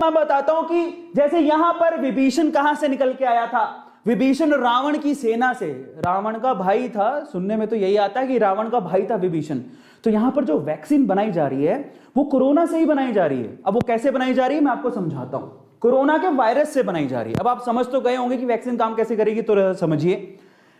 मैं बताता हूं कि जैसे यहां पर विभीषण कहां से निकल के आया था, विभीषण रावण की सेना से, रावण का भाई था, सुनने में तो यही आता है कि रावण का भाई था विभीषण। तो यहां पर जो वैक्सीन बनाई जा रही है वो कोरोना से ही बनाई जा रही है। अब वो कैसे बनाई जा रही है मैं आपको समझाता हूं। कोरोना के वायरस से बनाई जा रही है। अब आप समझ तो गए होंगे कि वैक्सीन काम कैसे करेगी, तो समझिए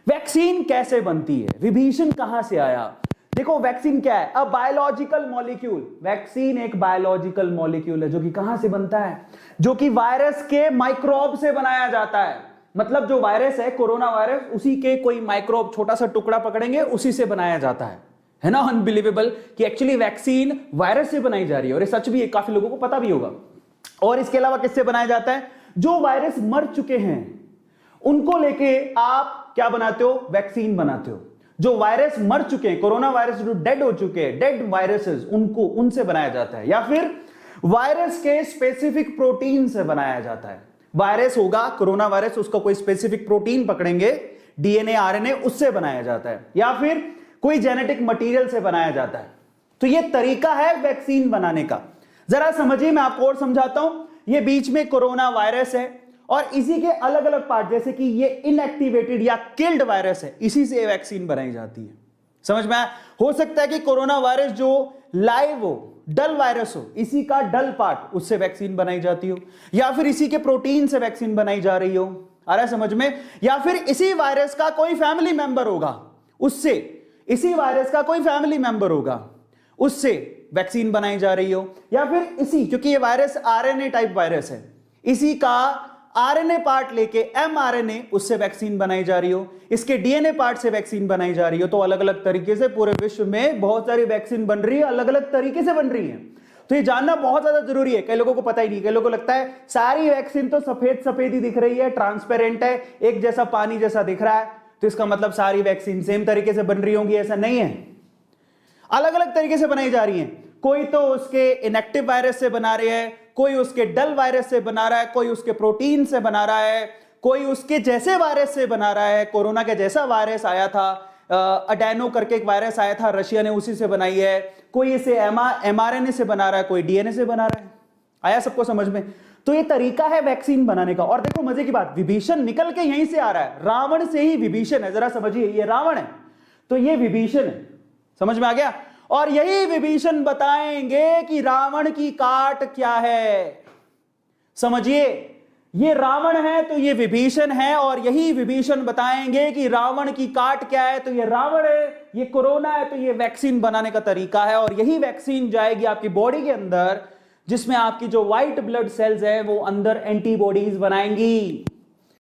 वैक्सीन कैसे बनती है, विभीषण कहां से आया। देखो वैक्सीन क्या है, अ बायोलॉजिकल मॉलिक्यूल। वैक्सीन एक बायोलॉजिकल मॉलिक्यूल है जो कि कहां से बनता है, जो कि वायरस के माइक्रोब से बनाया जाता है। मतलब जो वायरस है कोरोना वायरस, उसी के कोई माइक्रोब छोटा सा टुकड़ा पकड़ेंगे उसी से बनाया जाता है ना। अनबिलीवेबल कि एक्चुअली वैक्सीन वायरस से बनाई जा रही है, और ये सच भी है, काफी लोगों को पता भी होगा। और इसके अलावा किससे बनाया जाता है, जो वायरस मर चुके हैं उनको लेके आप क्या बनाते हो, वैक्सीन बनाते हो। जो वायरस मर चुके हैं, कोरोना वायरस जो डेड हो चुके हैं, डेड वायरसेस, उनको उनसे बनाया जाता है। या फिर वायरस के स्पेसिफिक प्रोटीन से बनाया जाता है। वायरस होगा कोरोना वायरस, उसका कोई स्पेसिफिक प्रोटीन पकड़ेंगे, डीएनए आरएनए, उससे बनाया जाता है। या फिर कोई जेनेटिक मटेरियल से बनाया जाता है। तो यह तरीका है वैक्सीन बनाने का। जरा समझिए, मैं आपको और समझाता हूं। ये बीच में कोरोना वायरस है और इसी के अलग अलग पार्ट, जैसे कि ये इनएक्टिवेटेड या किल्ड वायरस है, इसी से वैक्सीन बनाई जाती है। समझ में आया? हो सकता है कि कोरोना वायरस जो लाइव हो, डल वायरस हो, इसी का डल पार्ट, उससे वैक्सीन बनाई जाती हो, या फिर इसी के प्रोटीन से वैक्सीन बनाई जा रही हो। आ रहा है समझ में? या फिर इसी वायरस का कोई फैमिली मेंबर होगा, उससे, इसी वायरस का कोई फैमिली मेंबर होगा, उससे वैक्सीन बनाई जा रही हो। या फिर इसी, क्योंकि ये वायरस आरएनए टाइप वायरस है, इसी का आरएनए पार्ट लेके एमआरएनए, उससे वैक्सीन बनाई जा रही हो, इसके डीएनए पार्ट से वैक्सीन बनाई जा रही हो। तो अलग अलग तरीके से पूरे विश्व में बहुत सारी वैक्सीन बन रही है, अलग अलग तरीके से बन रही है। तो ये जानना बहुत ज्यादा जरूरी है। कई लोगों को पता ही नहीं, कई लोगों को लगता है सारी वैक्सीन तो सफेद सफेद ही दिख रही है, ट्रांसपेरेंट है, एक जैसा पानी जैसा दिख रहा है, तो इसका मतलब सारी वैक्सीन सेम तरीके से बन रही होंगी। ऐसा नहीं है, अलग अलग तरीके से बनाई जा रही है। कोई तो उसके इनएक्टिव वायरस से बना रहे हैं, कोई उसके डल वायरस से बना रहा है, कोई उसके प्रोटीन से बना रहा है, कोई उसके जैसे वायरस से बना रहा है। कोरोना के जैसा वायरस आया था, अडेनो करके एक वायरस आया था, रशिया ने उसी से बनाई है। कोई इसे एमआरएनए से बना रहा है, कोई डीएनए से बना रहा है। आया सबको समझ में? तो ये तरीका है वैक्सीन बनाने का। और देखो मजे की बात, विभीषण निकल के यहीं से आ रहा है, रावण से ही विभीषण है। जरा समझिए, ये रावण है तो ये विभीषण है। समझ में आ गया? और यही विभीषण बताएंगे कि रावण की काट क्या है। समझिए, ये रावण है तो ये विभीषण है, और यही विभीषण बताएंगे कि रावण की काट क्या है। तो ये रावण है, ये कोरोना है, तो ये वैक्सीन बनाने का तरीका है। और यही वैक्सीन जाएगी आपकी बॉडी के अंदर, जिसमें आपकी जो व्हाइट ब्लड सेल्स है वो अंदर एंटीबॉडीज बनाएंगी।